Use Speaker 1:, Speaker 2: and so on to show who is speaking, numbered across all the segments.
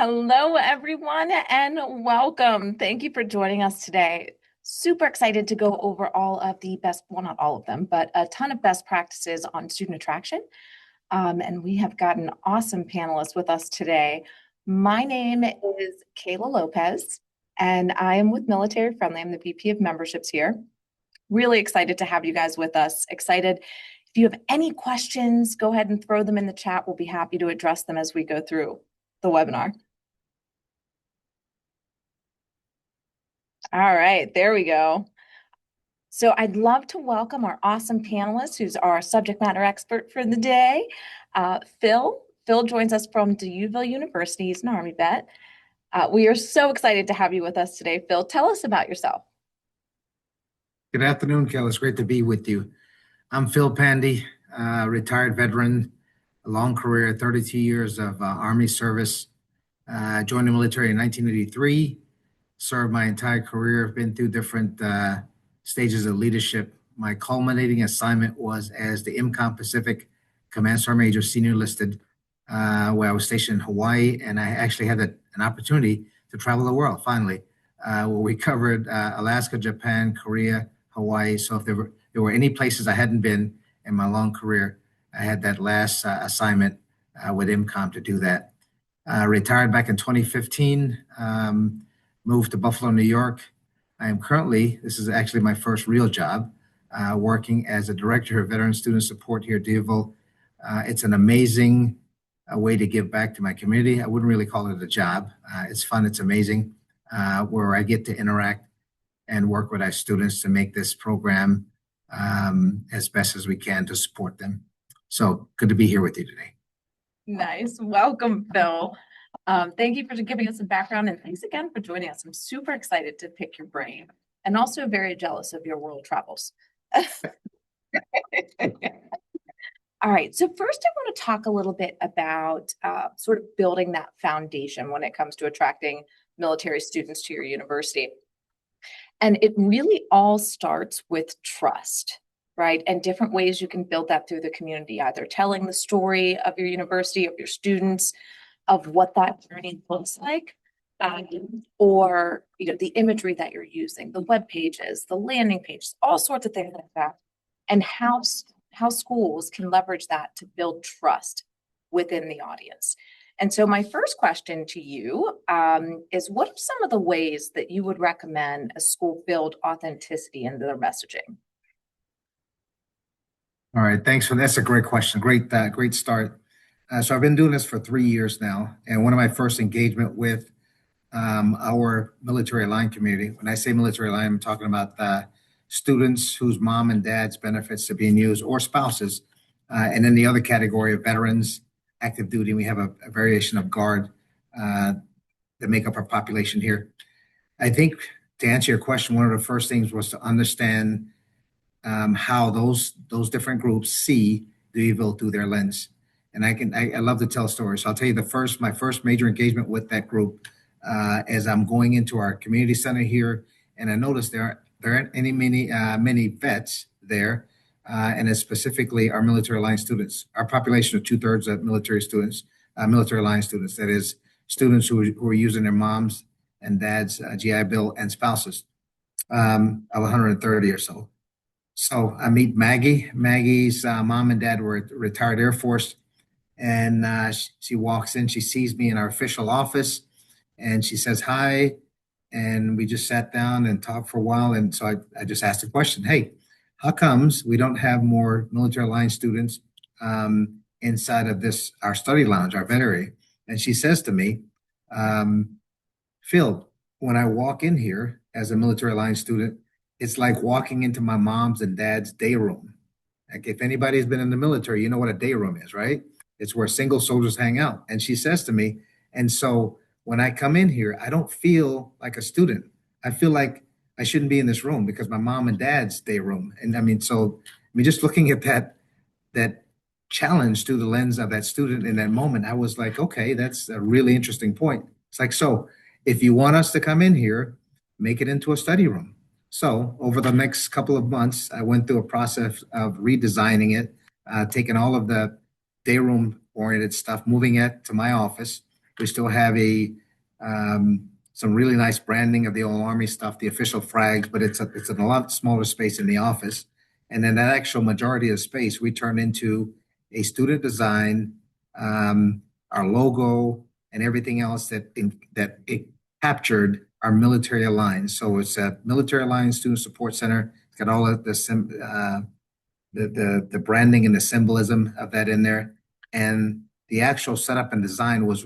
Speaker 1: Hello, everyone, and welcome. Thank you for joining us today. Super excited to go over all of the best, well, not all of them, but a ton of best practices on student attraction. And we have got an awesome panelist with us today. My name is Kayla Lopez, and I am with Military Friendly. I'm the VP of Memberships here. Really excited to have you guys with us. Excited. If you have any questions, go ahead and throw them in the chat. We'll be happy to address them as we go through the webinar. All right, there we go. So I'd love to welcome our awesome panelist, who's our subject matter expert for the day, Phil. Phil joins us from DeUville University. He's an Army vet. We are so excited to have you with us today, Phil. Tell us about yourself.
Speaker 2: Good afternoon, Kel. It's great to be with you. I'm Phil Pandy, retired veteran, a long career, 32 years of Army service. Joined the military in 1983, served my entire career, been through different stages of leadership. My culminating assignment was as the IMCOM Pacific Command Sergeant Major, senior enlisted, where I was stationed in Hawaii, and I actually had an opportunity to travel the world, finally, where we covered Alaska, Japan, Korea, Hawaii. So if there were any places I hadn't been in my long career, I had that last assignment with IMCOM to do that. Retired back in 2015, moved to Buffalo, New York. I am currently, this is actually my first real job, working as a director of veteran student support here at DeUville. It's an amazing way to give back to my community. I wouldn't really call it a job. It's fun, it's amazing, where I get to interact and work with our students to make this program as best as we can to support them. So good to be here with you today.
Speaker 1: Nice. Welcome, Phil. Thank you for giving us some background, and thanks again for joining us. I'm super excited to pick your brain and also very jealous of your world travels. All right, so first I want to talk a little bit about sort of building that foundation when it comes to attracting military students to your university. And it really all starts with trust, right? And different ways you can build that through the community, either telling the story of your university, of your students, of what that journey looks like, or the imagery that you're using, the web pages, the landing pages, all sorts of things like that, and how schools can leverage that to build trust within the audience. And so my first question to you is, what are some of the ways that you would recommend a school build authenticity into their messaging?
Speaker 2: All right, thanks for that's a great question. Great start. So I've been doing this for 3 years now, and one of my first engagement with our military aligned community. When I say military aligned, I'm talking about students whose mom and dad's benefits are being used, or spouses, and then the other category of veterans, active duty. We have a variation of guard that make up our population here. I think to answer your question, one of the first things was to understand how those different groups see DeUville through their lens. And I love to tell stories. So I'll tell you my first major engagement with that group as I'm going into our community center here, and I noticed there aren't many vets there, and it's specifically our military aligned students. Our population of 2/3 of military students, military aligned students. That is, students who are using their moms and dads' GI Bill, and spouses of 130 or so. So I meet Maggie. Maggie's mom and dad were retired Air Force, and she walks in. She sees me in our official office, and she says hi. And we just sat down and talked for a while. And so I just asked a question: Hey, how comes we don't have more military aligned students inside of our study lounge, our vet area? And she says to me, Phil, when I walk in here as a military aligned student, it's like walking into my mom's and dad's day room. Like, if anybody's been in the military, you know what a day room is, right? It's where single soldiers hang out. And she says to me, and so when I come in here, I don't feel like a student. I feel like I shouldn't be in this room because my mom and dad's day room. And just looking at that challenge through the lens of that student in that moment, I was like, okay, that's a really interesting point. It's like, so if you want us to come in here, make it into a study room. So over the next couple of months, I went through a process of redesigning it, taking all of the day room oriented stuff, moving it to my office, We still have some really nice branding of the old Army stuff, the official flags, but it's in a lot smaller space in the office. And then that actual majority of space we turned into a student design, our logo, and everything else that it captured our military alliance. So it's a military alliance student support center. It's got all of the branding and the symbolism of that in there. And the actual setup and design was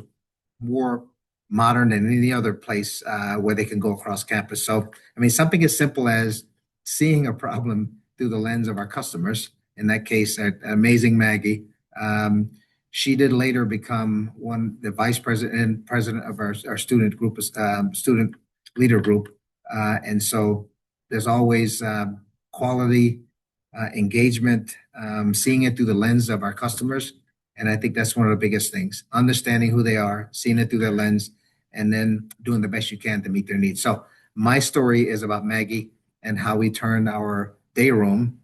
Speaker 2: more modern than any other place where they can go across campus. So, I mean, something as simple as seeing a problem through the lens of our customers, in that case, amazing Maggie. She did later become the vice president and president of our student group, student leader group. And so there's always quality engagement, seeing it through the lens of our customers. And I think that's one of the biggest things, understanding who they are, seeing it through their lens, and then doing the best you can to meet their needs. So my story is about Maggie and how we turned our day room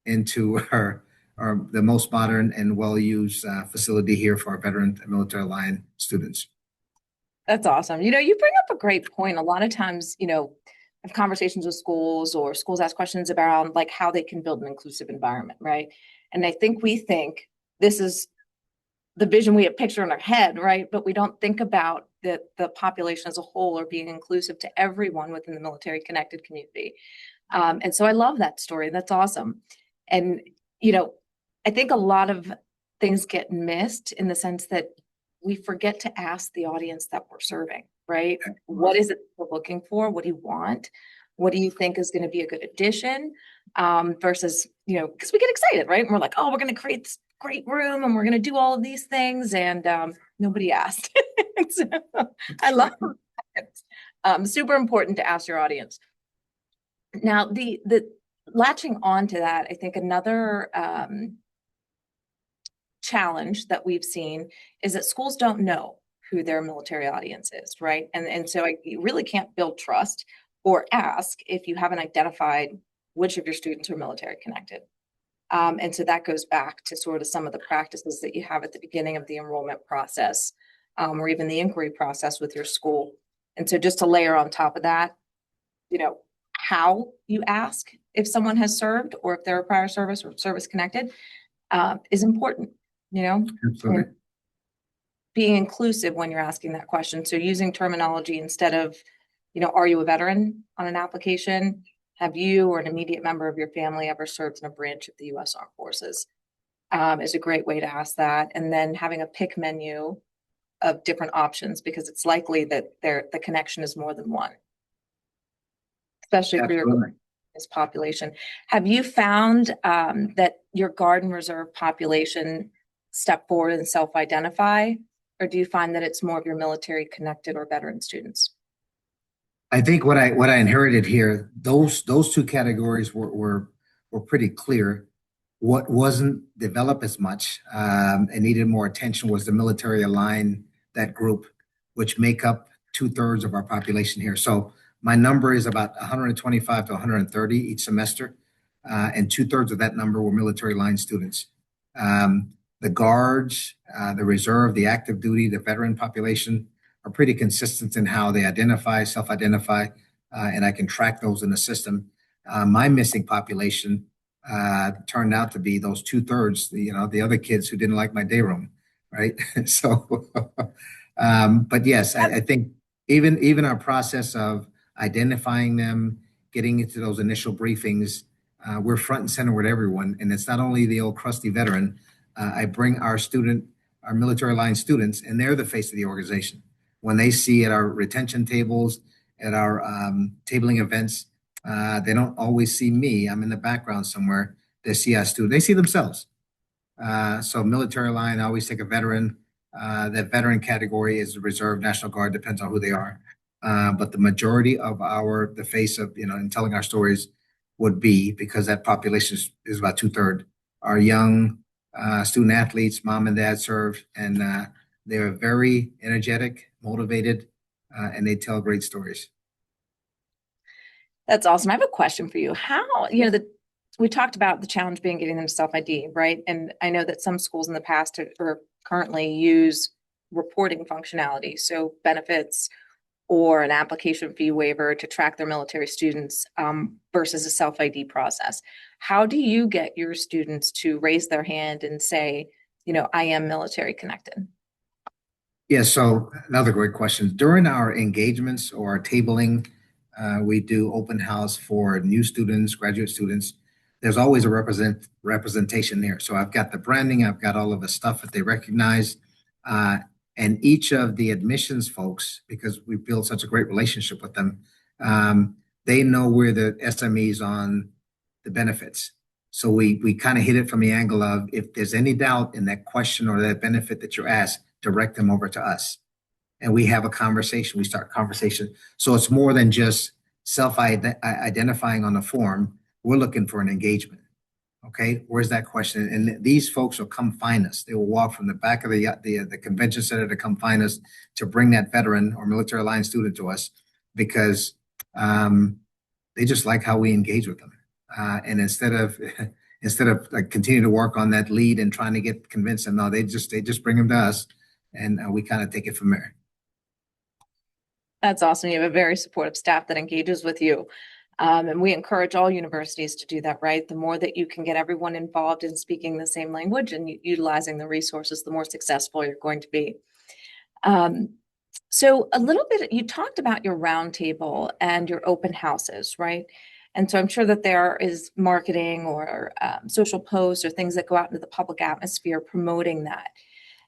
Speaker 2: into the most modern and well-used facility here for our veteran and military line students.
Speaker 1: That's awesome. You bring up a great point. A lot of times, I have conversations with schools, or schools ask questions about like how they can build an inclusive environment, right? And I think we think this is the vision we have picture in our head, right? But we don't think about the population as a whole, or being inclusive to everyone within the military connected community. And so I love that story. That's awesome. And, I think a lot of things get missed in the sense that we forget to ask the audience that we're serving, right? What is it we're looking for? What do you want? What do you think is going to be a good addition? Versus, because we get excited, right? And we're like, oh, we're going to create this great room and we're going to do all of these things. And nobody asked. So, I love it. Super important to ask your audience. Now, the latching on to that, I think another challenge that we've seen is that schools don't know who their military audience is, right? And so you really can't build trust or ask if you haven't identified which of your students are military connected. And so that goes back to sort of some of the practices that you have at the beginning of the enrollment process, or even the inquiry process with your school. And so just to layer on top of that, how you ask if someone has served or if they're a prior service or service connected is important,
Speaker 2: Absolutely.
Speaker 1: and being inclusive when you're asking that question. So using terminology instead of, are you a veteran on an application? Have you or an immediate member of your family ever served in a branch of the U.S. Armed Forces? Is a great way to ask that. And then having a pick menu of different options, because it's likely that the connection is more than one, especially for your population. Have you found that your Guard and Reserve population step forward and self-identify, or do you find that it's more of your military connected or veteran students?
Speaker 2: I think what I inherited here, those two categories were pretty clear. What wasn't developed as much and needed more attention was the military aligned, that group, which make up 2/3 of our population here. So my number is about 125 to 130 each semester, and 2/3 of that number were military line students. The guards, the reserve, the active duty, the veteran population are pretty consistent in how they self-identify, and I can track those in the system. My missing population turned out to be those 2/3, the other kids who didn't like my day room, right? So, but yes, I think even our process of identifying them, getting into those initial briefings, we're front and center with everyone, and it's not only the old crusty veteran. I bring our military line students, and they're the face of the organization. When they see at our retention tables, at our tabling events, they don't always see me. I'm in the background somewhere. They see our student. They see themselves. So military line, I always take a veteran. That veteran category is reserve, National Guard, depends on who they are. But the majority of the face of, in telling our stories would be, because that population is about 2/3, are young student athletes, mom and dad serve, and they're very energetic, motivated, and they tell great stories.
Speaker 1: That's awesome. I have a question for you. How, we talked about the challenge being getting them self-ID, right? And I know that some schools in the past or currently use reporting functionality, so benefits or an application fee waiver to track their military students versus a self ID process. How do you get your students to raise their hand and say, I am military connected?
Speaker 2: Yeah, so another great question. During our engagements or our tabling, we do open house for new students, graduate students. There's always a representation there. So I've got the branding, I've got all of the stuff that they recognize, uh, and each of the admissions folks, because we built such a great relationship with them, um, they know we're the SMEs on the benefits. So we kind of hit it from the angle of if there's any doubt in that question or that benefit that you're asked, direct them over to us. And we have a conversation. We start a conversation. So it's more than just self-identifying on the form. We're looking for an engagement. Okay, where's that question? And these folks will come find us. They will walk from the back of the convention center to come find us to bring that veteran or military alliance student to us because um, they just like how we engage with them. And instead of like continue to work on that lead and trying to get convince them, no, they just bring them to us, and we kind of take it from there.
Speaker 1: That's awesome. You have a very supportive staff that engages with you. And we encourage all universities to do that, right? The more that you can get everyone involved in speaking the same language and utilizing the resources, the more successful you're going to be. So a little bit, you talked about your roundtable and your open houses, right? And so I'm sure that there is marketing or social posts or things that go out into the public atmosphere promoting that.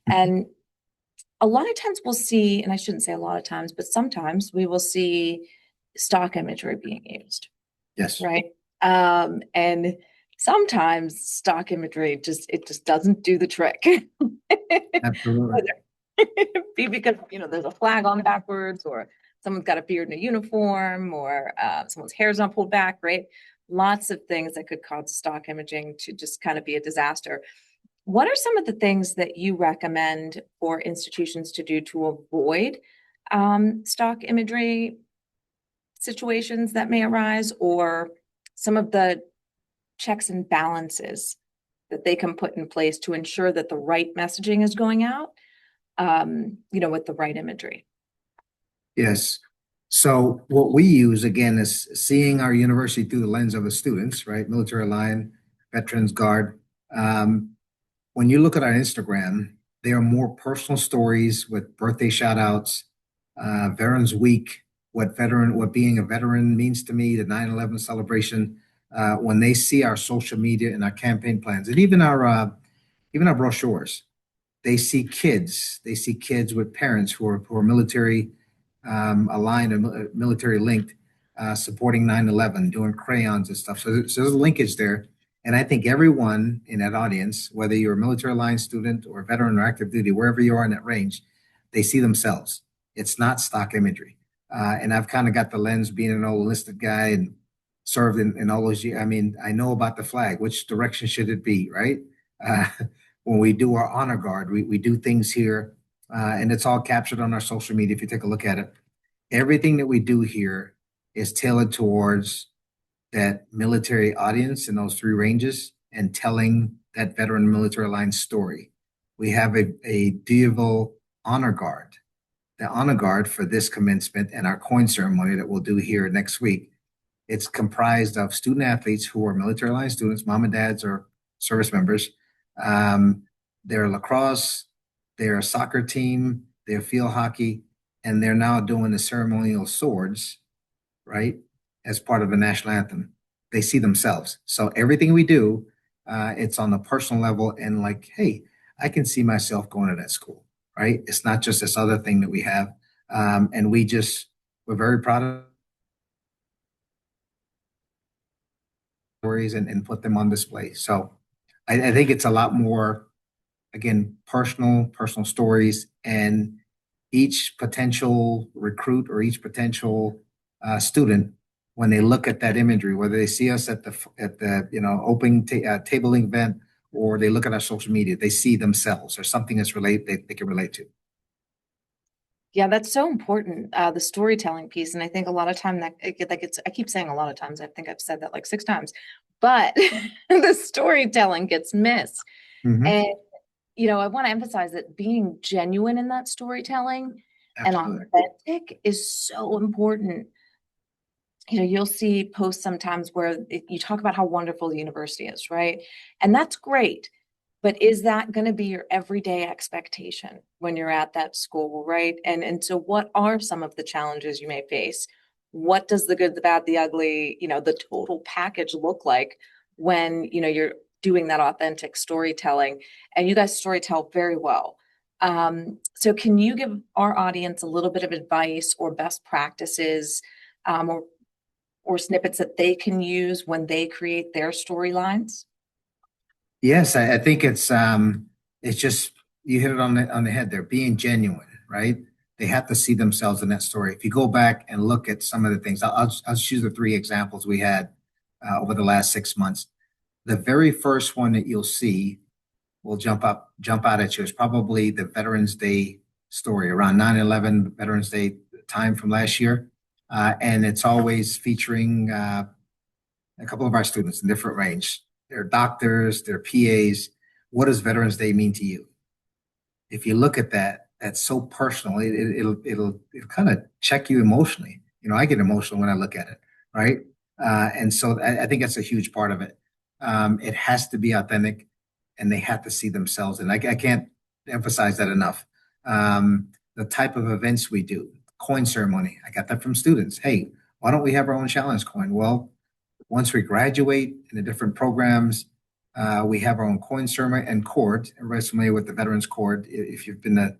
Speaker 1: And a lot of times we'll see, and I shouldn't say a lot of times, but sometimes we will see stock imagery being used,
Speaker 2: Yes,
Speaker 1: right? And sometimes stock imagery just doesn't do the trick.
Speaker 2: absolutely.
Speaker 1: Whether it be because there's a flag on backwards, or someone's got a beard in a uniform, or someone's hair's not pulled back, right? Lots of things that could cause stock imaging to just kind of be a disaster. What are some of the things that you recommend for institutions to do to avoid stock imagery situations that may arise, or some of the checks and balances that they can put in place to ensure that the right messaging is going out, with the right imagery?
Speaker 2: Yes. So what we use again is seeing our university through the lens of the students, right? Military line, Veterans Guard. When you look at our Instagram, there are more personal stories with birthday shout outs, Veterans Week, what being a veteran means to me, the 9/11 celebration. When they see our social media and our campaign plans, and even our brochures, they see kids with parents who are military aligned and military linked, supporting 9/11, doing crayons and stuff. So there's a linkage there. And I think everyone in that audience, whether you're a military aligned student or veteran or active duty, wherever you are in that range, they see themselves. It's not stock imagery. And I've kind of got the lens being an old enlisted guy and served in all those years. I mean, I know about the flag. Which direction should it be, right? Uh, when we do our honor guard, we do things here, and it's all captured on our social media. If you take a look at it, everything that we do here is tailored towards that military audience in those three ranges and telling that veteran military alliance story. We have a Deauville honor guard. The honor guard for this commencement and our coin ceremony that we'll do here next week. It's comprised of student athletes who are military alliance students, mom and dads or service members. Um, they're lacrosse, they're a soccer team, they're field hockey, and they're now doing the ceremonial swords, right, as part of the national anthem. They see themselves. So everything we do, it's on a personal level and like, hey, I can see myself going to that school, right? It's not just this other thing that we have. And we're very proud of stories and put them on display. So I think it's a lot more, again, personal stories, and each potential recruit or each potential student, when they look at that imagery, whether they see us at the open tabling event or they look at our social media, they see themselves or something they can relate to.
Speaker 1: Yeah, that's so important. The storytelling piece. And I think a lot of time I keep saying a lot of times, I think I've said that like 6 times, but the storytelling gets missed.
Speaker 2: Mhm.
Speaker 1: And, I want to emphasize that being genuine in that storytelling and
Speaker 2: Absolutely.
Speaker 1: authentic is so important. You'll see posts sometimes where you talk about how wonderful the university is, right? And that's great. But is that going to be your everyday expectation when you're at that school, right? And so what are some of the challenges you may face? What does the good, the bad, the ugly, the total package look like when, you're doing that authentic storytelling? And you guys storytell very well. So can you give our audience a little bit of advice or best practices, or snippets that they can use when they create their storylines?
Speaker 2: Yes, I think it's just you hit it on the head there, being genuine, right? They have to see themselves in that story. If you go back and look at some of the things, I'll choose the three examples we had over the last 6 months. The very first one that you'll see will jump out at you is probably the Veterans Day story around 9/11 Veterans Day time from last year. And it's always featuring a couple of our students in different range. They're doctors, they're PAs. What does Veterans Day mean to you? If you look at that, that's so personal. It'll kind of check you emotionally. I get emotional when I look at it, right? And so I think that's a huge part of it. It has to be authentic, and they have to see themselves. And I can't emphasize that enough. The type of events we do, coin ceremony, I got that from students. Hey, why don't we have our own challenge coin? Well, once we graduate in the different programs, we have our own coin ceremony and cord. Everybody's familiar with the Veterans Cord. If you've been to,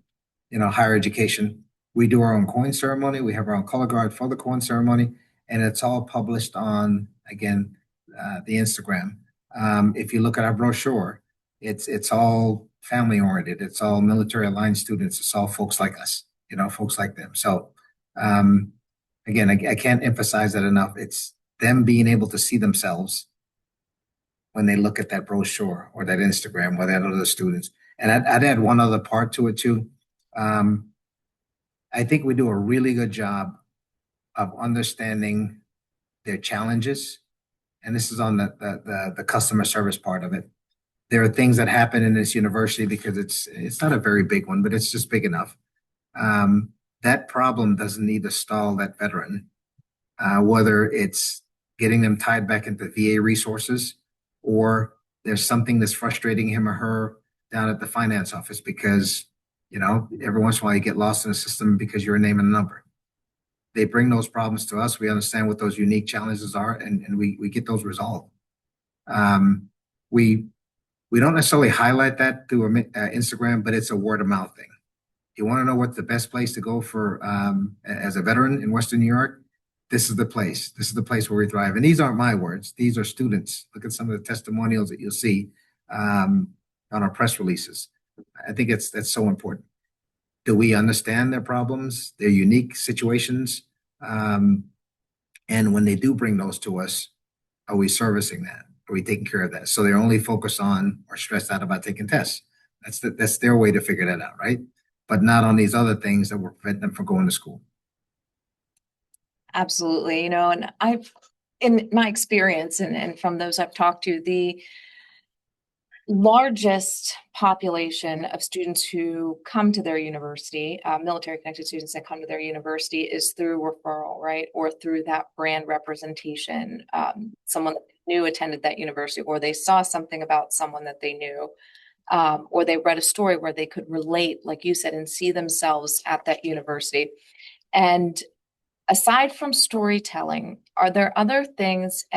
Speaker 2: higher education, we do our own coin ceremony. We have our own color guard for the coin ceremony, and it's all published on, again, the Instagram. If you look at our brochure, it's all family oriented. It's all military aligned students. It's all folks like us, folks like them. So, again, I can't emphasize that enough. It's them being able to see themselves when they look at that brochure or that Instagram or that other students. And I'd add one other part to it too. I think we do a really good job of understanding their challenges, and this is on the customer service part of it. There are things that happen in this university because it's not a very big one, but it's just big enough. That problem doesn't need to stall that veteran, whether it's getting them tied back into VA resources, or there's something that's frustrating him or her down at the finance office because, every once in a while you get lost in the system because you're a name and a number. They bring those problems to us. We understand what those unique challenges are, and we get those resolved. We we don't necessarily highlight that through Instagram, but it's a word of mouth thing. You want to know what's the best place to go for as a veteran in Western New York? This is the place. This is the place where we thrive. And these aren't my words. These are students. Look at some of the testimonials that you'll see on our press releases. I think that's so important. Do we understand their problems, their unique situations? And when they do bring those to us, are we servicing that? Are we taking care of that? So they're only focused on or stressed out about taking tests. That's their way to figure that out, right? But not on these other things that will prevent them from going to school.
Speaker 1: Absolutely. And in my experience and from those I've talked to, the largest population of students who come to their university, military connected students that come to their university, is through referral, right? Or through that brand representation. Someone that they knew attended that university, or they saw something about someone that they knew, or they read a story where they could relate, like you said, and see themselves at that university. And aside from storytelling, are there other things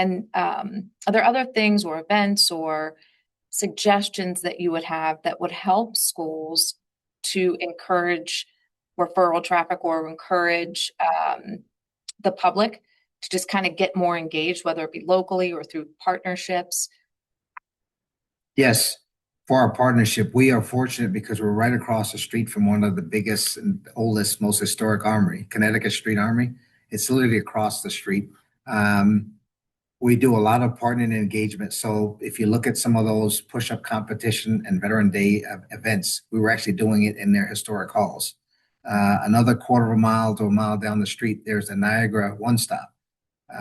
Speaker 1: or events or suggestions that you would have that would help schools to encourage referral traffic or encourage the public to just kind of get more engaged, whether it be locally or through partnerships?
Speaker 2: Yes, for our partnership, we are fortunate because we're right across the street from one of the biggest and oldest, most historic armory, Connecticut Street Armory. It's literally across the street. We do a lot of partnering and engagement. So if you look at some of those push-up competition and Veteran Day events, we were actually doing it in their historic halls. Another quarter of a mile to a mile down the street, there's the Niagara One Stop.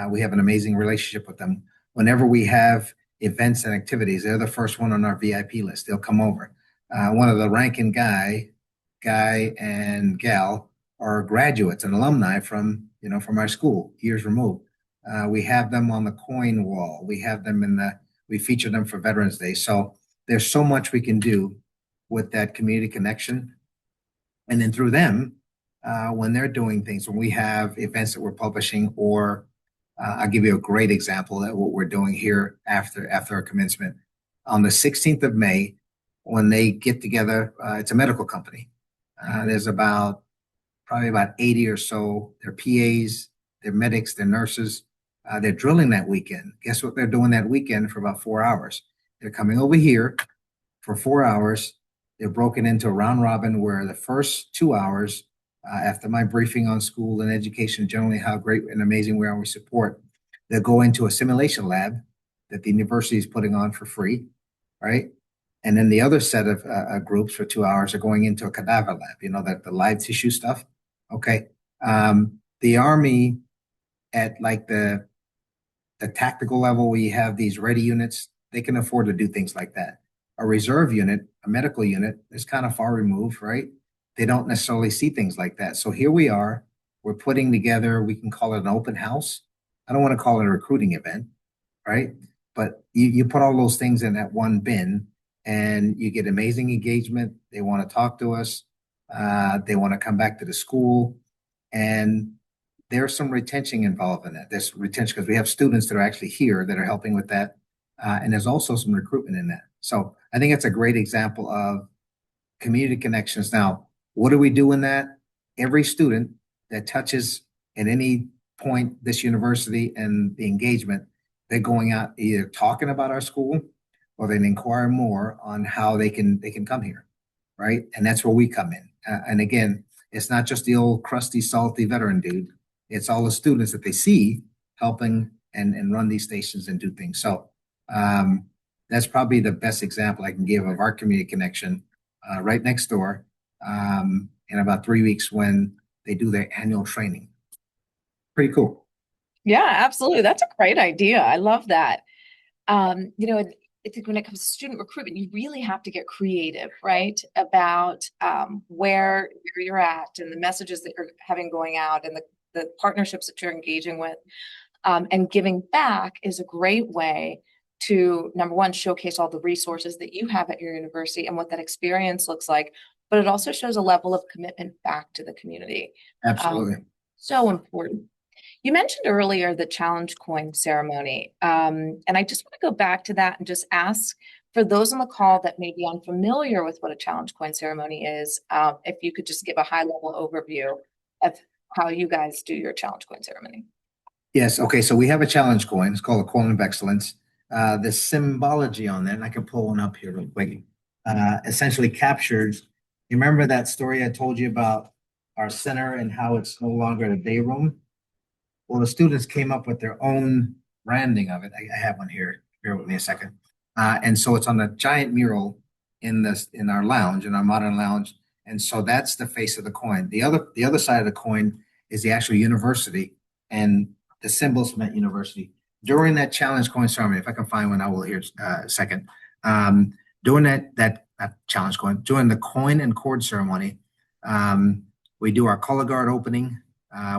Speaker 2: We have an amazing relationship with them. Whenever we have events and activities, they're the first one on our VIP list. They'll come over. One of the ranking guy and gal are graduates and alumni from, from our school, years removed. We have them on the coin wall. We feature them for Veterans Day. So there's so much we can do with that community connection. And then through them, when they're doing things, when we have events that we're publishing, or I'll give you a great example of what we're doing here after our commencement. On the 16th of May, when they get together, it's a medical company. There's probably about 80 or so. They're PAs, they're medics, they're nurses. They're drilling that weekend. Guess what they're doing that weekend for about 4 hours? They're coming over here for 4 hours. They're broken into a round robin where the first 2 hours, after my briefing on school and education, generally how great and amazing we are and we support, they'll go into a simulation lab that the university is putting on for free, right? And then the other set of groups for 2 hours are going into a cadaver lab, that the live tissue stuff. Okay. The Army at like the tactical level, where you have these ready units, they can afford to do things like that. A reserve unit, a medical unit, is kind of far removed, right? They don't necessarily see things like that. So here we are, we're putting together, we can call it an open house. I don't want to call it a recruiting event, right? But you put all those things in that one bin and you get amazing engagement. They want to talk to us. They want to come back to the school. And there's some retention involved in that. There's retention because we have students that are actually here that are helping with that. And there's also some recruitment in that. So I think it's a great example of community connections. Now, what do we do in that? Every student that touches at any point this university and the engagement, they're going out either talking about our school or they inquire more on how they can come here, right? And that's where we come in. And again, it's not just the old crusty, salty veteran dude. It's all the students that they see helping and run these stations and do things. So that's probably the best example I can give of our community connection right next door in about 3 weeks when they do their annual training. Pretty cool.
Speaker 1: Yeah, absolutely. That's a great idea. I love that. I think when it comes to student recruitment, you really have to get creative, right? About where you're at and the messages that you're having going out and the partnerships that you're engaging with. And giving back is a great way to, number one, showcase all the resources that you have at your university and what that experience looks like. But it also shows a level of commitment back to the community.
Speaker 2: Absolutely.
Speaker 1: So important. You mentioned earlier the challenge coin ceremony. And I just want to go back to that and just ask for those on the call that may be unfamiliar with what a challenge coin ceremony is, if you could just give a high level overview of how you guys do your challenge coin ceremony.
Speaker 2: Yes. Okay. So we have a challenge coin. It's called a coin of excellence. The symbology on that, and I can pull one up here real quick, essentially captures. You remember that story I told you about our center and how it's no longer a day room? Well, the students came up with their own branding of it. I have one here. Bear with me a second. And so it's on a giant mural in our lounge, in our modern lounge. And so that's the face of the coin. The other side of the coin is the actual university and the symbols from that university. During that challenge coin ceremony, if I can find one, I will here a second. During that challenge coin, during the coin and cord ceremony, we do our color guard opening.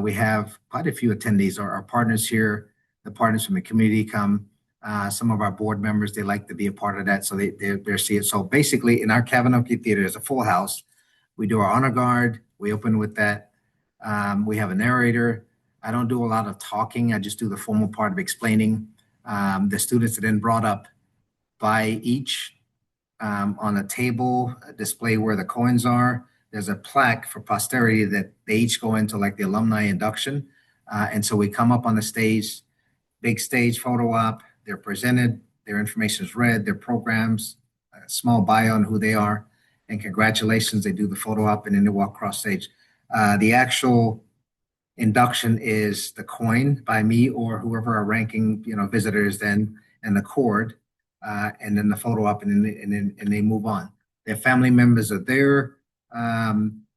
Speaker 2: We have quite a few attendees. Our partners here, the partners from the community come. Some of our board members, they like to be a part of that, so they're see it. So basically, in our Kavanaugh Theater, there's a full house. We do our honor guard. We open with that. We have a narrator. I don't do a lot of talking. I just do the formal part of explaining. The students are then brought up by each on a table, a display where the coins are. There's a plaque for posterity that they each go into like the alumni induction. And so we come up on the stage, big stage photo op. They're presented, their information is read, their programs, a small bio on who they are, and congratulations. They do the photo op and then they walk across stage. The actual induction is the coin by me or whoever our ranking visitor is then, and the cord, and then the photo op, and then they move on. Their family members are there.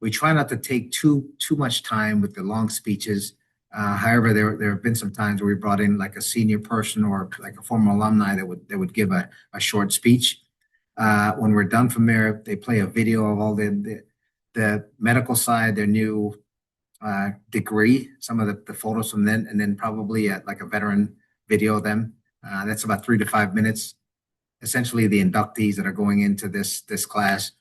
Speaker 2: We try not to take too much time with the long speeches. However, there have been some times where we brought in like a senior person or like a former alumni that would give a short speech. When we're done from there, they play a video of all the medical side, their new degree, some of the photos from then, and then probably like a veteran video of them. That's about 3 to 5 minutes. Essentially, the inductees that are going into this class.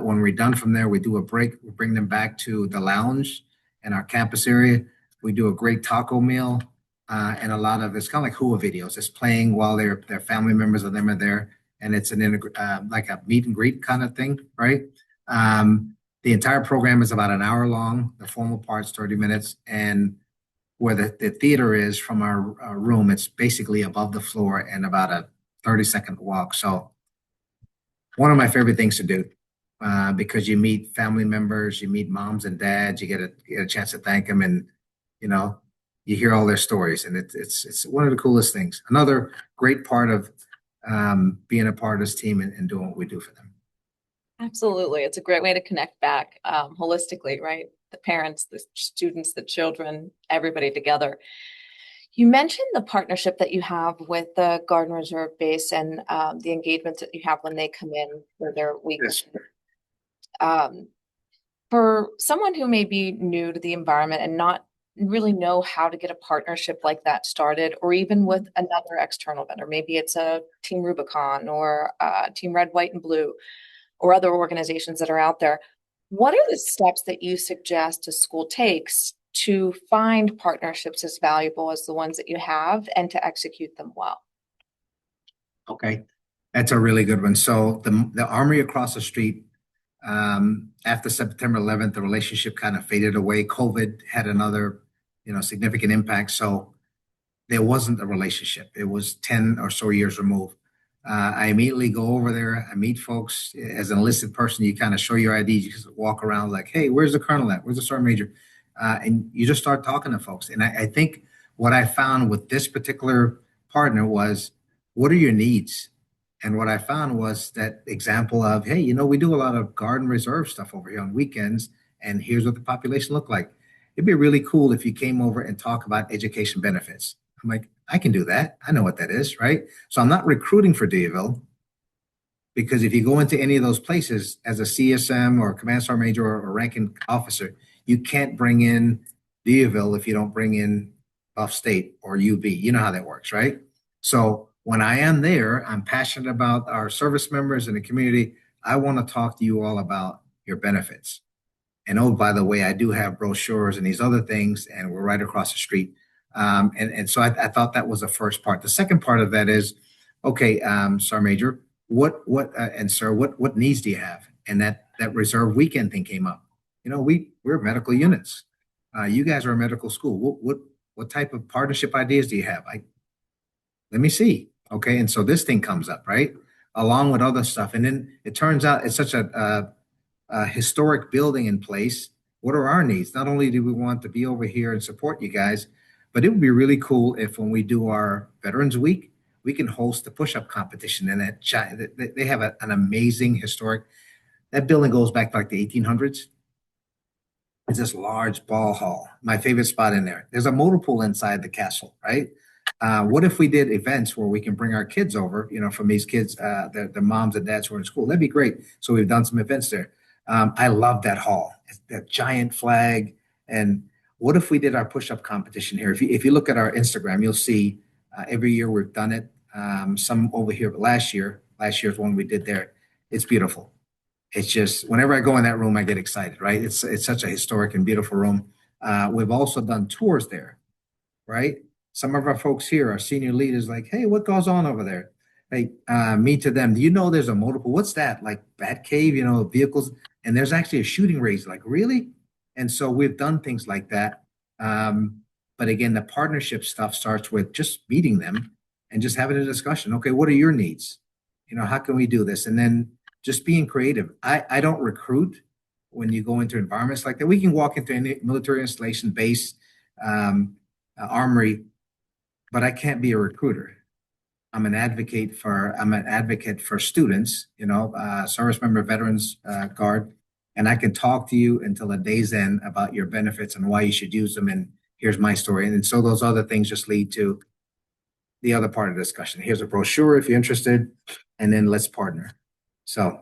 Speaker 2: When we're done from there, we do a break. We bring them back to the lounge in our campus area. We do a great taco meal, and a lot of it's kind of like Hua videos. It's playing while their family members of them are there, and it's like a meet and greet kind of thing, right? The entire program is about an hour long. The formal part's 30 minutes, and where the theater is from our room, it's basically above the floor and about a 30-second walk. So one of my favorite things to do, because you meet family members, you meet moms and dads, you get a chance to thank them, and you know you hear all their stories, and it's one of the coolest things. Another great part of being a part of this team and doing what we do for them.
Speaker 1: Absolutely. It's a great way to connect back holistically, right? The parents, the students, the children, everybody together. You mentioned the partnership that you have with the Garden Reserve Base and the engagements that you have when they come in for their week.
Speaker 2: Yes.
Speaker 1: Um, for someone who may be new to the environment and not really know how to get a partnership like that started, or even with another external vendor, maybe it's a Team Rubicon or Team Red, White, and Blue, or other organizations that are out there, what are the steps that you suggest a school takes to find partnerships as valuable as the ones that you have and to execute them well?
Speaker 2: Okay, that's a really good one. So the armory across the street, after September 11th, the relationship kind of faded away. COVID had another, significant impact. So there wasn't a relationship. It was 10 or so years removed. I immediately go over there. I meet folks. As an enlisted person, you kind of show your IDs. You just walk around like, hey, where's the colonel at? Where's the sergeant major? And you just start talking to folks. And I think what I found with this particular partner was, what are your needs? And what I found was that example of, hey, we do a lot of guard and reserve stuff over here on weekends, and here's what the population look like. It'd be really cool if you came over and talk about education benefits. I'm like, I can do that. I know what that is, right? So I'm not recruiting for Deauville, because if you go into any of those places as a CSM or a command sergeant major or ranking officer, you can't bring in Deauville if you don't bring in Buff State or UB. You know how that works, right? So when I am there, I'm passionate about our service members and the community. I want to talk to you all about your benefits. And oh, by the way, I do have brochures and these other things, and we're right across the street. And so I thought that was the first part. The second part of that is, okay, Sergeant Major, and sir, what needs do you have? And that reserve weekend thing came up. We're medical units. You guys are a medical school. What type of partnership ideas do you have? Let me see. Okay, and so this thing comes up, right, along with other stuff, and then it turns out it's such a historic building in place. What are our needs? Not only do we want to be over here and support you guys, but it would be really cool if when we do our Veterans Week, we can host a push-up competition. And they have an amazing historic. That building goes back to like the 1800s. It's this large ball hall. My favorite spot in there. There's a motor pool inside the castle, right? What if we did events where we can bring our kids over, from these kids, their moms and dads who are in school? That'd be great. So we've done some events there. I love that hall. It's that giant flag. And what if we did our push-up competition here? If you look at our Instagram, you'll see every year we've done it. Some over here, but last year's one we did there. It's beautiful. It's just whenever I go in that room, I get excited, right? It's such a historic and beautiful room. We've also done tours there, right? Some of our folks here, our senior leaders, like, hey, what goes on over there? Hey, me to them, do you know there's a multiple? What's that? Like Bat Cave, vehicles, and there's actually a shooting range. Like, really? And so we've done things like that. But again, the partnership stuff starts with just meeting them and just having a discussion. Okay, what are your needs? How can we do this? And then just being creative. I don't recruit when you go into environments like that. We can walk into any military installation, base, armory, but I can't be a recruiter. I'm an advocate for students, service member, veterans, guard, and I can talk to you until the day's end about your benefits and why you should use them. And here's my story. And so those other things just lead to the other part of the discussion. Here's a brochure if you're interested, and then let's partner. So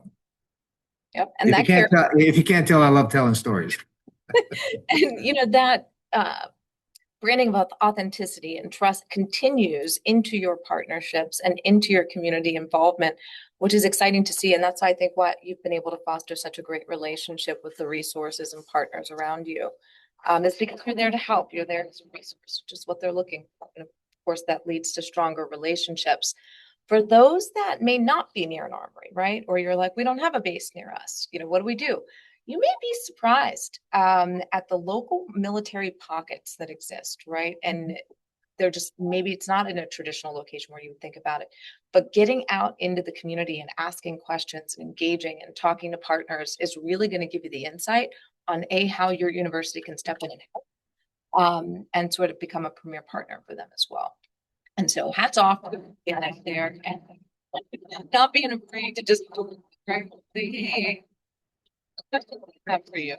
Speaker 1: Yep. And that care,
Speaker 2: if you can't tell, I love telling stories.
Speaker 1: and that branding of authenticity and trust continues into your partnerships and into your community involvement, which is exciting to see. And that's, I think, what you've been able to foster such a great relationship with the resources and partners around you. It's because you're there to help. You're there as a resource, which is what they're looking for. And of course, that leads to stronger relationships. For those that may not be near an armory, right? Or you're like, we don't have a base near us. What do we do? You may be surprised at the local military pockets that exist, right? And they're just, maybe it's not in a traditional location where you would think about it, but getting out into the community and asking questions and engaging and talking to partners is really going to give you the insight on how your university can step in and help, and sort of become a premier partner for them as well. And so hats off to there and not being afraid to just right, hey, for you.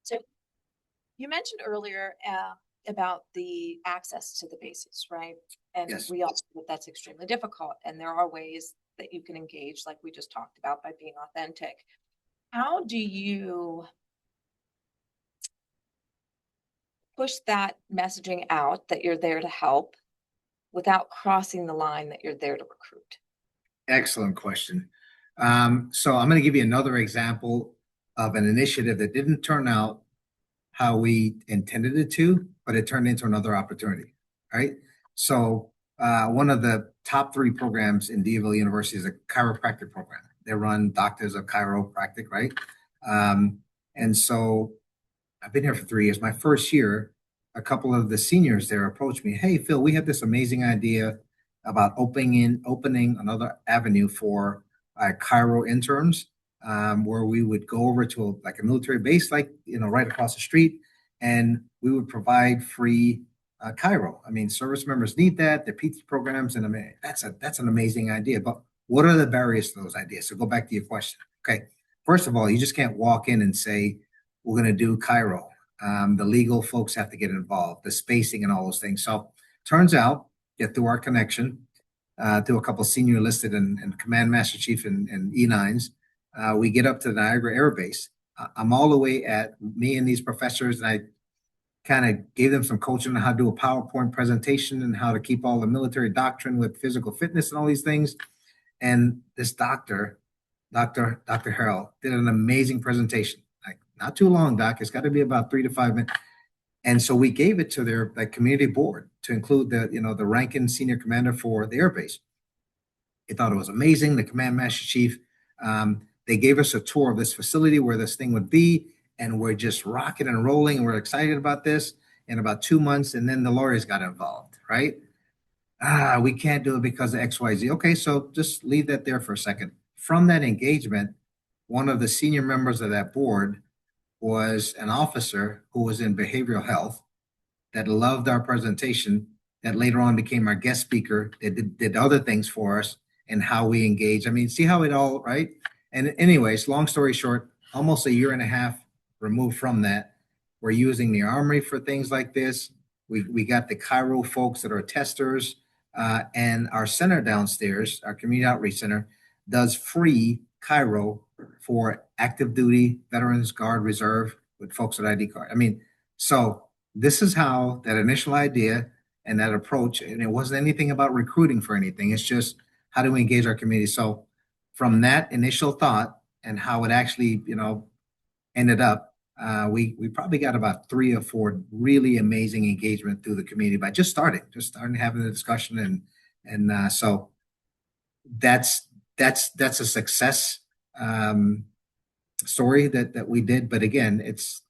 Speaker 1: So you mentioned earlier about the access to the bases, right? And
Speaker 2: Yes.
Speaker 1: we all know that's extremely difficult. And there are ways that you can engage, like we just talked about, by being authentic. How do you push that messaging out that you're there to help without crossing the line that you're there to recruit?
Speaker 2: Excellent question. So I'm going to give you another example of an initiative that didn't turn out how we intended it to, but it turned into another opportunity, right? So one of the top 3 programs in DeVille University is a chiropractic program. They run doctors of chiropractic, right? And so I've been here for 3 years. My first year, a couple of the seniors there approached me. Hey, Phil, we have this amazing idea about opening another avenue for chiro interns, where we would go over to a military base, right across the street, and we would provide free chiro. I mean, service members need that. Their PT programs, and I mean, that's an amazing idea. But what are the barriers to those ideas? So go back to your question. Okay, first of all, you just can't walk in and say, we're going to do chiro. The legal folks have to get involved, the spacing and all those things. So turns out, get through our connection to a couple senior enlisted and command master chief and E9s, we get up to the Niagara Air Base. I'm all the way at me and these professors, and I kind of gave them some coaching on how to do a PowerPoint presentation and how to keep all the military doctrine with physical fitness and all these things. And this Dr. Harrell, did an amazing presentation. Not too long, Doc. It's got to be about 3 to 5 minutes. And so we gave it to their community board to include the ranking senior commander for the air base. They thought it was amazing. The command master chief, they gave us a tour of this facility where this thing would be, and we're just rocking and rolling, and we're excited about this. In about 2 months, and then the lawyers got involved, right? We can't do it because of XYZ. Okay, so just leave that there for a second. From that engagement, one of the senior members of that board was an officer who was in behavioral health that loved our presentation, that later on became our guest speaker, that did other things for us and how we engage. I mean, see how it all, right? And anyways, long story short, almost a year and a half removed from that, we're using the Armory for things like this. We got the chiro folks that are testers, and our center downstairs, our community outreach center, does free chiro for active duty, veterans, guard, reserve, with folks with ID card. I mean, so this is how that initial idea and that approach, and it wasn't anything about recruiting for anything. It's just how do we engage our community? So from that initial thought and how it actually, ended up, we probably got about 3 or 4 really amazing engagement through the community by just starting having the discussion, and so that's a success story that we did. But again, it's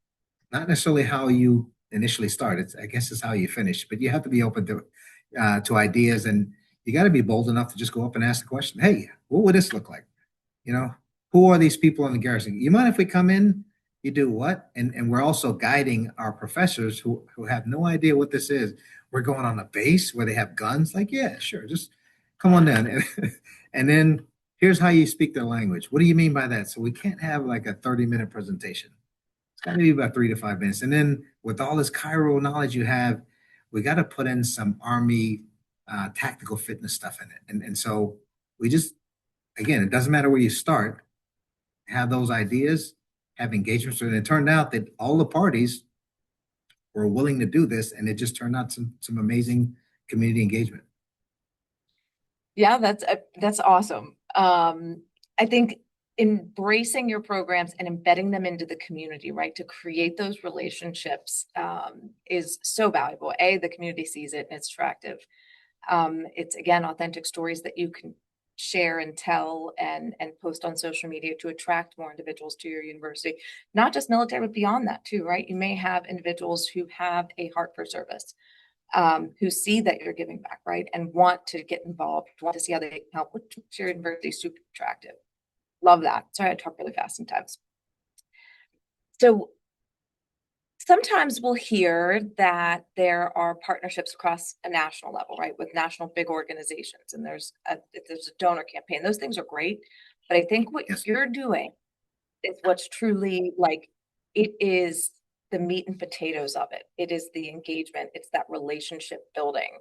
Speaker 2: not necessarily how you initially start. I guess it's how you finish. But you have to be open to ideas, and you got to be bold enough to just go up and ask the question, hey, what would this look like? Who are these people in the garrison? You mind if we come in? You do what? And we're also guiding our professors who have no idea what this is. We're going on a base where they have guns. Like, yeah, sure, just come on down. And then here's how you speak their language. What do you mean by that? So we can't have like a 30-minute presentation. It's got to be about 3 to 5 minutes. And then with all this chiro knowledge you have, we got to put in some Army tactical fitness stuff in it. And so we just, again, it doesn't matter where you start, have those ideas, have engagements. And it turned out that all the parties were willing to do this, and it just turned out some amazing community engagement.
Speaker 1: Yeah, that's awesome. I think embracing your programs and embedding them into the community, right, to create those relationships is so valuable. A, the community sees it and it's attractive. It's again authentic stories that you can share and tell and post on social media to attract more individuals to your university, not just military, but beyond that too, right? You may have individuals who have a heart for service, who see that you're giving back, right, and want to get involved, want to see how they can help, which your university is super attractive. Love that. Sorry, I talk really fast sometimes. So sometimes we'll hear that there are partnerships across a national level, right, with national big organizations, and there's a donor campaign. Those things are great, but I think what
Speaker 2: Yes.
Speaker 1: you're doing is what's truly like it is the meat and potatoes of it. It is the engagement. It's that relationship building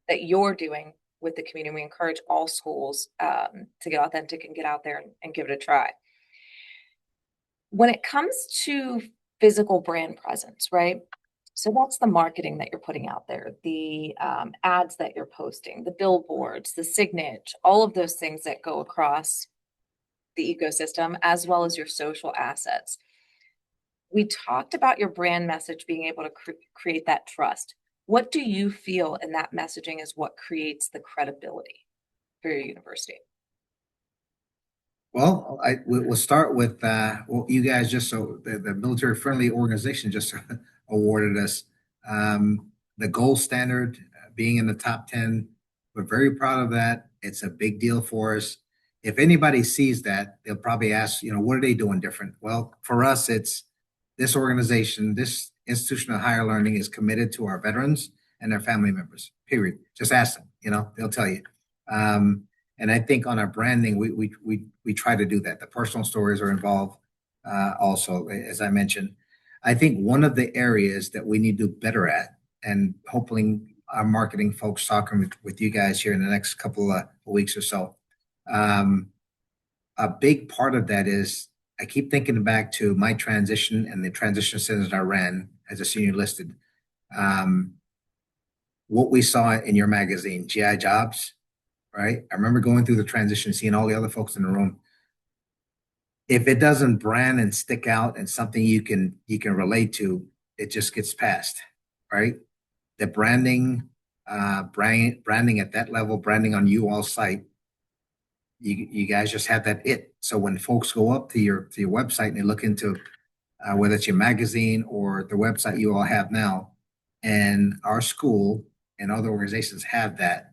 Speaker 1: that you're doing with the community. We encourage all schools to get authentic and get out there and give it a try. When it comes to physical brand presence, right? So that's the marketing that you're putting out there, the ads that you're posting, the billboards, the signage, all of those things that go across the ecosystem, as well as your social assets. We talked about your brand message being able to create that trust. What do you feel in that messaging is what creates the credibility for your university?
Speaker 2: Well, we'll start with well, you guys just so the military friendly organization just awarded us the gold standard, being in the top 10. We're very proud of that. It's a big deal for us. If anybody sees that, they'll probably ask, what are they doing different? Well, for us, it's this organization, this institution of higher learning is committed to our veterans and their family members. Period. Just ask them. They'll tell you. Um, and I think on our branding, we try to do that. The personal stories are involved also, as I mentioned. I think one of the areas that we need to do better at, and hopefully our marketing folks talking with you guys here in the next couple of weeks or so, um, a big part of that is I keep thinking back to my transition and the transition centers I ran as a senior listed. Um, what we saw in your magazine, GI Jobs, right? I remember going through the transition, seeing all the other folks in the room. If it doesn't brand and stick out and something you can relate to, it just gets passed, right? The branding at that level, branding on you all site, you guys just have that it. So when folks go up to your website and they look into whether it's your magazine or the website you all have now, and our school and other organizations have that,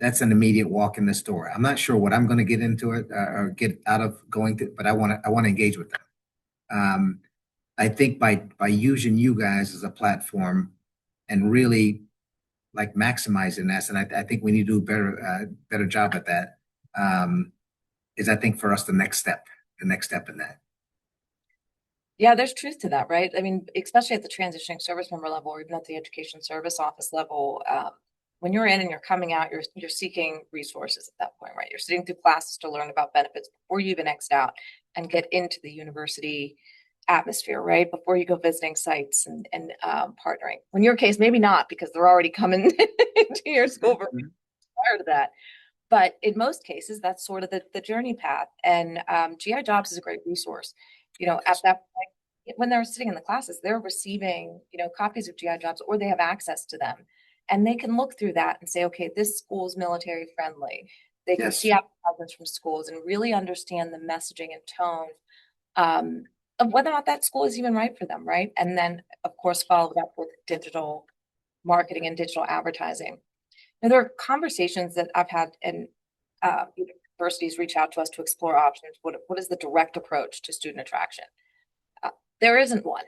Speaker 2: that's an immediate walk in this door. I'm not sure what I'm going to get into it or get out of going to, but I want to engage with them. Um, I think by using you guys as a platform and really like maximizing this, and I think we need to do a better job at that. Is I think for us the next step in that.
Speaker 1: Yeah, there's truth to that, right? I mean, especially at the transitioning service member level, or even at the education service office level, when you're in and you're coming out, you're seeking resources at that point, right? You're sitting through classes to learn about benefits before you even exit out and get into the university atmosphere, right? Before you go visiting sites and partnering. In your case, maybe not because they're already coming into your school prior to that. But in most cases, that's sort of the journey path. And GI Jobs is a great resource. At that point, when they're sitting in the classes, they're receiving, copies of GI Jobs, or they have access to them. And they can look through that and say, okay, this school is military friendly. They can
Speaker 2: Yes.
Speaker 1: see advertisements from schools and really understand the messaging and tone of whether or not that school is even right for them, right? And then, of course, follow it up with digital marketing and digital advertising. Now, there are conversations that I've had, and universities reach out to us to explore options. What is the direct approach to student attraction? There isn't one.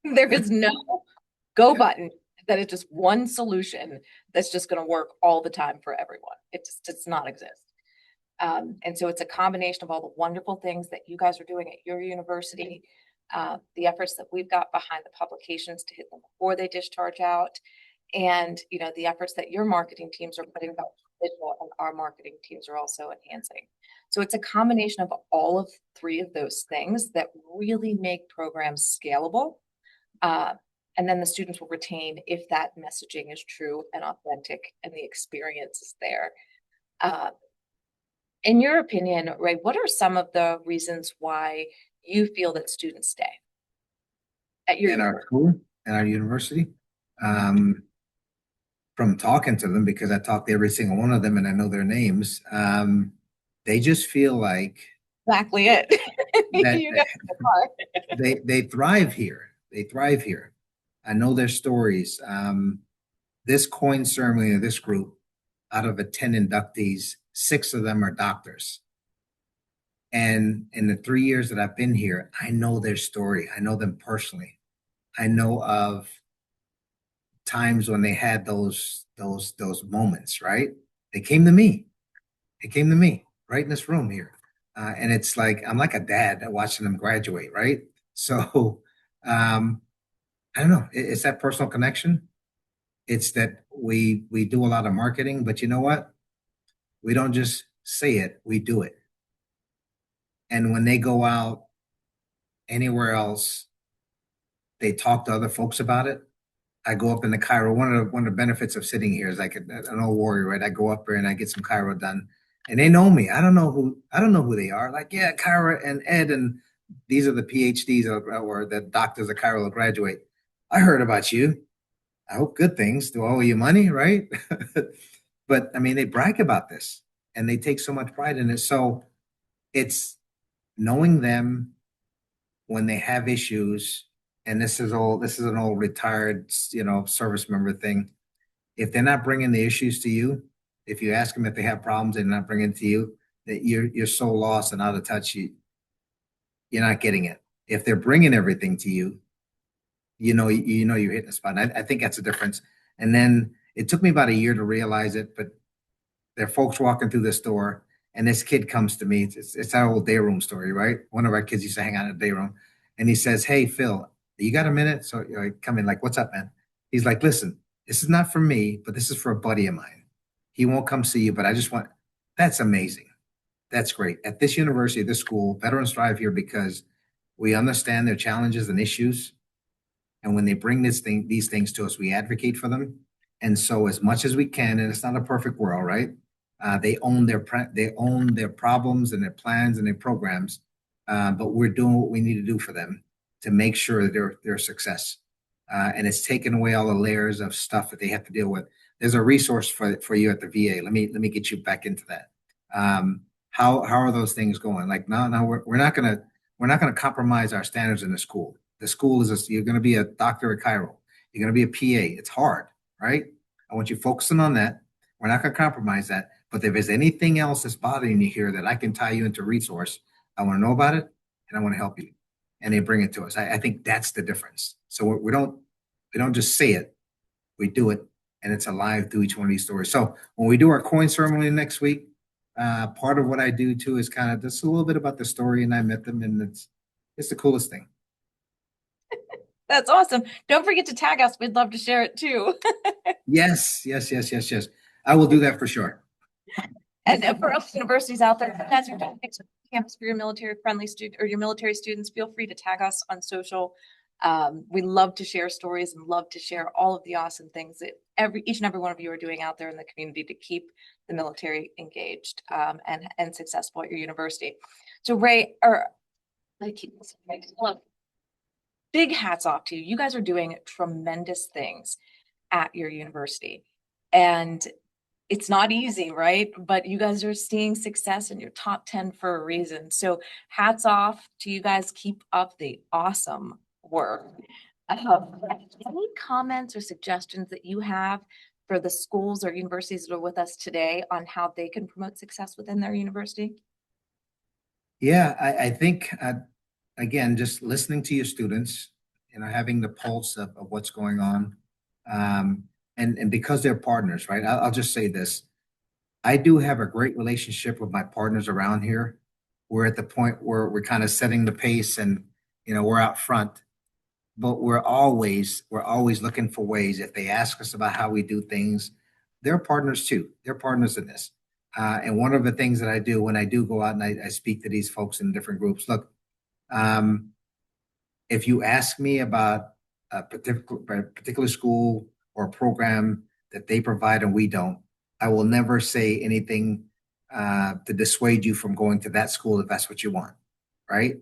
Speaker 1: There is no go
Speaker 2: Yeah.
Speaker 1: button that is just one solution that's just going to work all the time for everyone. It just does not exist. And so it's a combination of all the wonderful things that you guys are doing at your university, the efforts that we've got behind the publications to hit them before they discharge out, and the efforts that your marketing teams are putting about visual, and our marketing teams are also enhancing. So it's a combination of all of three of those things that really make programs scalable. Uh, and then the students will retain if that messaging is true and authentic and the experience is there. Uh, in your opinion, Ray, what are some of the reasons why you feel that students stay at your
Speaker 2: In our school, in our university. Um, from talking to them, because I talk to every single one of them and I know their names, they just feel like
Speaker 1: exactly it?
Speaker 2: that
Speaker 1: You know the part.
Speaker 2: they thrive here. They thrive here. I know their stories. This coin ceremony of this group, out of the 10 inductees, six of them are doctors. And in the 3 years that I've been here, I know their story. I know them personally. I know of times when they had those moments, right? They came to me. They came to me right in this room here. And it's like I'm like a dad watching them graduate, right? So I don't know. It's that personal connection. It's that we do a lot of marketing, but you know what? We don't just say it, we do it. And when they go out anywhere else, they talk to other folks about it. I go up in the Cairo. One of the benefits of sitting here is like an old warrior, right? I go up there and I get some Cairo done, and they know me. I don't know who they are. Like, yeah, Cairo and Ed, and these are the PhDs or the doctors of Cairo will graduate. I heard about you. I hope good things. Do I owe you money, right? But I mean, they brag about this and they take so much pride in it. So it's knowing them when they have issues, and this is an old retired, service member thing. If they're not bringing the issues to you, if you ask them if they have problems and they're not bringing it to you, that you're so lost and out of touch, you're not getting it. If they're bringing everything to you, you know you're hitting the spot. And I think that's the difference. And then it took me about a year to realize it, but there are folks walking through this door, and this kid comes to me. It's our old day room story, right? One of our kids used to hang out in the day room, and he says, "Hey, Phil, you got a minute?" So I come in like, "What's up, man?" He's like, "Listen, this is not for me, but this is for a buddy of mine. He won't come see you, but I just want." That's amazing. That's great. At this university, this school, veterans thrive here because we understand their challenges and issues, and when they bring these things to us, we advocate for them. And so, as much as we can, and it's not a perfect world, right? They own their problems and their plans and their programs, but we're doing what we need to do for them to make sure that they're a success. And it's taken away all the layers of stuff that they have to deal with. There's a resource for you at the VA. Let me get you back into that. How are those things going? Like, no, we're not gonna compromise our standards in the school. The school you're going to be a doctor at Cairo. You're going to be a PA. It's hard, right? I want you focusing on that. We're not going to compromise that. But if there's anything else that's bothering you here that I can tie you into resource, I want to know about it and I want to help you. And they bring it to us. I think that's the difference. So we don't just say it, we do it, and it's alive through each one of these stories. So when we do our coin ceremony next week, part of what I do too is kind of just a little bit about the story, and I met them, and it's the coolest thing.
Speaker 1: That's awesome. Don't forget to tag us. We'd love to share it too.
Speaker 2: Yes, yes, yes, yes, yes. I will do that for sure.
Speaker 1: And for us universities out there, as you're doing campus for your military friendly student or your military students, feel free to tag us on social. We love to share stories and love to share all of the awesome things that each and every one of you are doing out there in the community to keep the military engaged and successful at your university. So Ray, or I keep big hats off to you. You guys are doing tremendous things at your university. And it's not easy, right? But you guys are seeing success in your top 10 for a reason. So hats off to you guys. Keep up the awesome work. Any comments or suggestions that you have for the schools or universities that are with us today on how they can promote success within their university?
Speaker 2: Yeah, I think again, just listening to your students, having the pulse of what's going on, um, and because they're partners, right? I'll just say this: I do have a great relationship with my partners around here. We're at the point where we're kind of setting the pace, and we're out front, but we're always looking for ways. If they ask us about how we do things, they're partners too. They're partners in this. And one of the things that I do when I do go out and I speak to these folks in different groups, look, um, if you ask me about a particular school or program that they provide and we don't, I will never say anything to dissuade you from going to that school if that's what you want, right?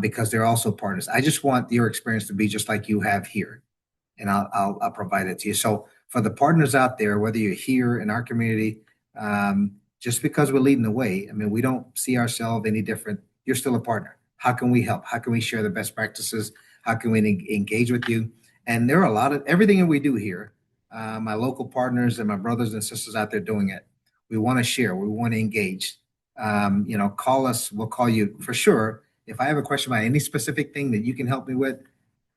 Speaker 2: Because they're also partners. I just want your experience to be just like you have here, and I'll provide it to you. So for the partners out there, whether you're here in our community, just because we're leading the way, I mean, we don't see ourselves any different. You're still a partner. How can we help? How can we share the best practices? How can we engage with you? And there are a lot of everything that we do here. My local partners and my brothers and sisters out there doing it. We want to share. We want to engage. Call us. We'll call you for sure. If I have a question about any specific thing that you can help me with,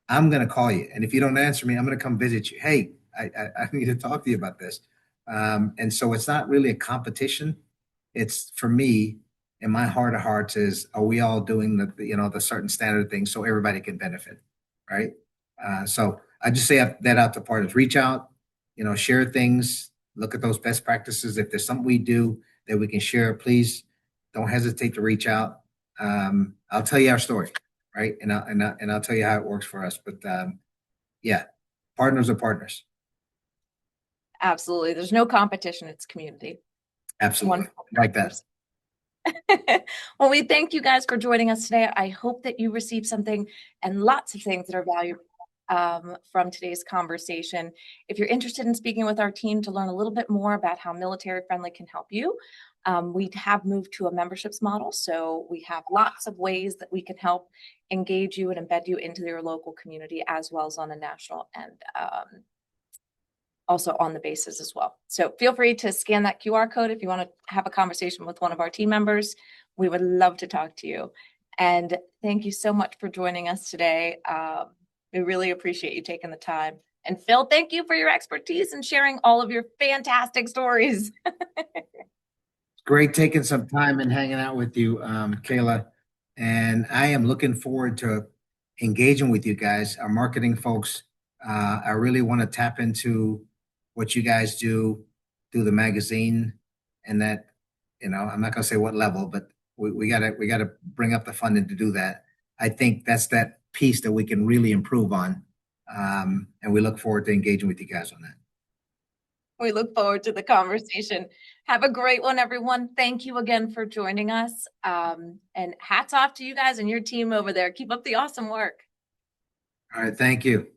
Speaker 2: I'm going to call you. And if you don't answer me, I'm going to come visit you. Hey, I need to talk to you about this. And so it's not really a competition. It's for me, in my heart of hearts, is are we all doing the certain standard things so everybody can benefit, right? So I just say that out to partners. Reach out, share things, look at those best practices. If there's something we do that we can share, please don't hesitate to reach out. I'll tell you our story, right? And I'll tell you how it works for us. But yeah, partners are partners.
Speaker 1: Absolutely. There's no competition. It's community.
Speaker 2: Absolutely.
Speaker 1: Wonderful.
Speaker 2: Like that.
Speaker 1: Well, we thank you guys for joining us today. I hope that you received something and lots of things that are valuable from today's conversation. If you're interested in speaking with our team to learn a little bit more about how Military Friendly can help you, we have moved to a memberships model. So we have lots of ways that we can help engage you and embed you into your local community, as well as on a national and also on the bases as well. So feel free to scan that QR code if you want to have a conversation with one of our team members. We would love to talk to you. And thank you so much for joining us today. We really appreciate you taking the time. And Phil, thank you for your expertise and sharing all of your fantastic stories.
Speaker 2: Great taking some time and hanging out with you, Kayla. And I am looking forward to engaging with you guys, our marketing folks. I really want to tap into what you guys do through the magazine, and that, I'm not gonna say what level, but we gotta bring up the funding to do that. I think that's that piece that we can really improve on. And we look forward to engaging with you guys on that.
Speaker 1: We look forward to the conversation. Have a great one, everyone. Thank you again for joining us. And hats off to you guys and your team over there. Keep up the awesome work.
Speaker 2: All right, thank you.